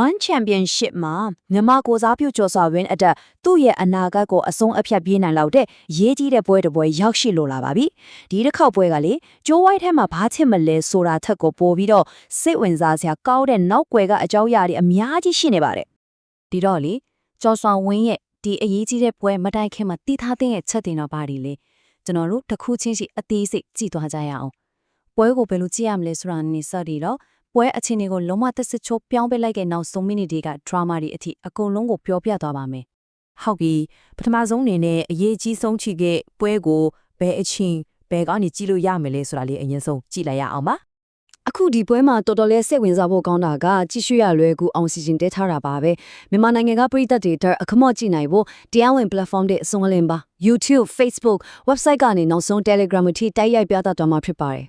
One Championship မှာမြန်မာကိုစားပြုကျော်စွာဝင်းအတွက်သူ့ရဲ့အနာဂတ်ကိုအဆုံးအဖြတ်ပြေးနိုင်လောက်တဲ့ရေးကြီးတဲ့ပွဲတစ်ပွဲရောက်ရှိလိုလာပါပြီ။ဒီတစ်ခေါက်ပွဲကလေဂျိုးဝိုက်ထဲမှာဘာချစ်မလဲဆိုတာထက်ကိုပိုပြီးတော့စိတ်ဝင်စားစရာကောင်းတဲ့နောက်ွယ်ကအကြောင်းအရာတွေအများကြီးရှိနေပါတယ်။ဒီတော့လေကျော်စွာဝင်းရဲ့ဒီအရေးကြီးတဲ့ပွဲမတိုင်ခင်မှာတည်ထားတဲ့ချက်တင်တော့ပါတယ်လေ။ကျွန်တော်တို့တစ်ခုချင်းစီအသေးစိတ်ကြည့်သွားကြရအောင်။ပွဲကိုဘယ်လိုကြည့်ရမလဲဆိုတာနေစသည်တော့ပွဲအခြေအနေကိုလုံးဝသက်စစ်ချိုးပြောင်းပေးလိုက်တဲ့နောက်ဆုံးမိနစ်တွေကဒရာမာတွေအထိအကုန်လုံးကိုပြောပြသွားပါမယ်။ဟုတ်ပြီပထမဆုံးအနေနဲ့အရေးကြီးဆုံးချီခဲ့ပွဲကိုဘယ်အချင်းဘယ်ကနေကြည့်လို့ရမယ်လဲဆိုတာလေးအရင်ဆုံးကြည့်လိုက်ရအောင်ပါ။အခုဒီပွဲမှာတော်တော်လေးစိတ်ဝင်စားဖို့ကောင်းတာကကြည့်ရှုရလွယ်ကူအောင်စီစဉ်တက်ထားတာပါပဲမြန်မာနိုင်ငံကပြည်သက်တွေအတွက်အခမော့ကြည့်နိုင်ဖို့တရားဝင် platform တွေအစုံအလင်ပါ YouTube Facebook website ကနေနောက်ဆုံး Telegram အထိတိုက်ရိုက်ပြသသွားမှာဖြစ်ပါတယ်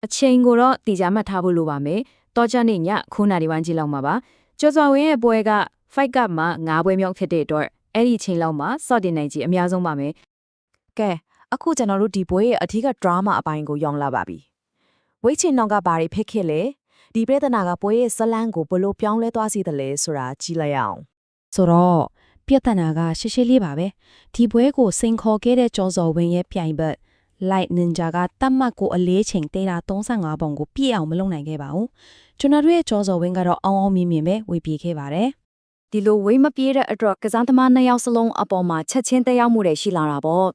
အချိန်ကိုတော့တည်ကြမှတ်ထားဖို့လိုပါမယ်တော့ကြနေ့ည9:00နာရီဝန်းကျင်လောက်မှာပါကျော်စွာဝင်းရဲ့ပွဲက Fight Cup မှာ9ပွဲမြောက်ဖြစ်တဲ့အတွက်အဲ့ဒီချိန်လောက်မှာစော့တင်နိုင်ကြီးအများဆုံးပါမယ်ကဲအခုကျွန်တော်တို့ဒီပွဲရဲ့အထူးက drama အပိုင်းကိုရောက်လာပါပြီဝိတ်ချင်နောက်ကဘာတွေဖြစ်ခဲ့လဲဒီပြဿနာကပွဲရဲ့ဇလန်းကိုဘလို့ပြောင်းလဲသွားစေတယ်လဲဆိုတာကြည့်လိုက်အောင်ဆိုတော့ပြဿနာကရှေ့ရှေ့လေးပါပဲဒီပွဲကိုစိန်ခေါ်ခဲ့တဲ့ကျော်စော်ဝင်းရဲ့ပြိုင်ဘက်Light Ninja ကတတ်မှတ်ကိုအလေးချိန်တေးတာ35ပုံကိုပြည့်အောင်မလုပ်နိုင်ခဲ့ပါဘူးကျွန်တော်တို့ရဲ့ကျော်စော်ဝင်းကတော့အောင်းအောင်မြင်မြင်ပဲဝေပြေခဲ့ပါတယ်ဒီလိုဝေးမပြေးတဲ့အတွက်ကစားသမား2ယောက်စလုံးအပေါ်မှာချက်ချင်းတက်ရောက်မှုတွေရှိလာတာပေါ့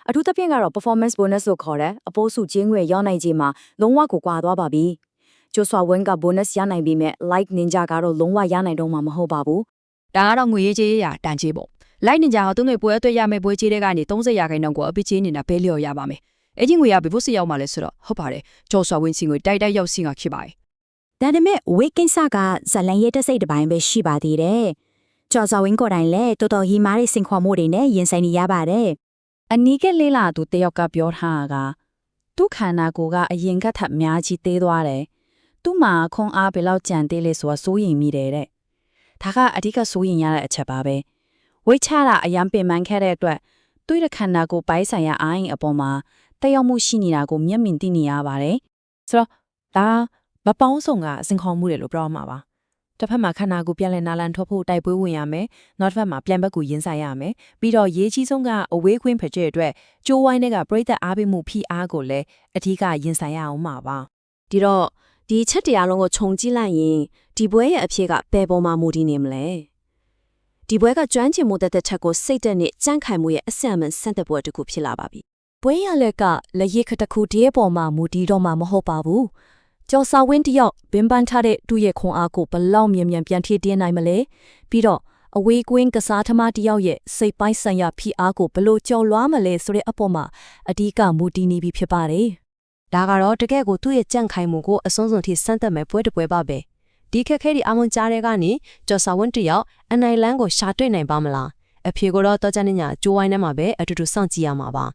အထူးသဖြင့်ကတော့ performance bonus လို့ခေါ်တဲ့အပိုးစုချင်းငွေရောက်နိုင်ခြင်းမှာလုံးဝကိုကွာသွားပါပြီကျော်စွာဝင်းက bonus ရနိုင်ပြီးမဲ့ Light Ninja ကတော့လုံးဝရနိုင်တော့မှာမဟုတ်ပါဘူးဒါကတော့ငွေရေးကြေးရတန်ကြေးပေါ့ Light Ninja ကသူ့ငွေပွဲအတွက်ရမယ့်ပွဲကြေးတွေကနေ30%ကိုအပိချေးနေတာပဲလျော်ရပါမယ်အဲ့ဒီငွေရဘယ်ဖို့စီရောက်မှလဲဆိုတော့ဟုတ်ပါတယ်ကျော်စွာဝင်းစီငွေတိုက်ရောက်စီကဖြစ်ပါတယ်ဒါပေမဲ့ဝိတ်ကိစ္စကဇလန်ရဲ့တစိတ်တစ်ပိုင်းပဲရှိပါသေးတယ်ကျော်စွာဝင်းကိုယ်တိုင်လည်းတော်တော်ဟီမားတဲ့စင်ခေါ်မှုတွေနဲ့ရင်ဆိုင်နေရပါတယ်အနီးကလေးလာသူတယောက်ကပြောထားတာကသူ့ခန္ဓာကိုယ်ကအရင်ကထပ်များကြီးသေးသွားတယ်သူ့မှာခွန်အားဘယ်လောက်ကြံသေးလဲဆိုတာစိုးရိမ်မိတယ်တဲ့ဒါကအဓိကစိုးရိမ်ရတဲ့အချက်ပါပဲဝိတ်ချတာအရန်ပင်ပန်းခဲ့တဲ့အတွက်သူ့ရဲ့ခန္ဓာကိုယ်ပိုင်းဆိုင်ရာအားရင်အပေါ်မှာတက်ရောက်မှုရှိနေတာကိုမျက်မြင်သိနေရပါတယ်ဆိုတော့ဒါမပေါင်းဆောင်ကအစင်ခေါ်မှုတယ်လို့ပြောမှာပါတစ်ဖက်မှာခန္ဓာကိုယ်ပြန်လည်နာလန်ထွက်ဖို့တိုက်ပွဲဝင်ရမယ်နောက်တစ်ဖက်မှာပြန်ဘက်ကိုရင်ဆိုင်ရမယ်ပြီးတော့ရေးကြီးဆုံးကအဝေးခွင်းဖြစ်တဲ့အတွက်ကျိုးဝိုင်းတွေကပြိသက်အားပေးမှုဖိအားကိုလည်းအထူးကရင်ဆိုင်ရအောင်မှာပါဒီတော့ဒီချက်တရားလုံးကိုခြုံကြည့်လိုက်ရင်ဒီပွဲရဲ့အဖြစ်ကဘယ်ပေါ်မှာမူတည်နေမလဲဒီပွဲကကျွမ်းကျင်မှုတဲ့ချက်ကိုစိတ်တက်နဲ့ကြန့်ခိုင်မှုရဲ့အဆင့်အမှန်စံတဲ့ပွဲတစ်ခုဖြစ်လာပါပြီပွဲရလက်ကလက်ရခတစ်ခုတည်းပေါ်မှာမူတည်တော့မှာမဟုတ်ပါဘူးကျော်စာဝင်းတယောက်ဘင်ပန်းထားတဲ့သူ့ရဲ့ခွန်အားကိုဘလောက်မြန်မြန်ပြန်ထည့်တင်းနိုင်မလဲပြီးတော့အဝေးကွင်းကစားသမားတယောက်ရဲ့စိတ်ပိုင်းဆိုင်ရာဖိအားကိုဘလို့ကြော်လွှားမလဲဆိုတဲ့အပေါ်မှာအဓိကမူတည်နေပြီဖြစ်ပါတယ်ဒါကတော့တကယ့်ကိုသူ့ရဲ့ကြန့်ခိုင်မှုကိုအဆုံးစွန်ထိစမ်းသပ်မဲ့ပွဲတစ်ပွဲပါပဲဒီခက်ခဲဒီအမွန်ကြားတဲ့ကနေကျော်စာဝင်းတယောက်အနိုင်လန်းကိုရှာတွေ့နိုင်ပါမလားအဖြေကိုတော့တော်ကြနေညကျိုးဝိုင်းထဲမှာပဲအတူတူစောင့်ကြည့်ရမှာပါ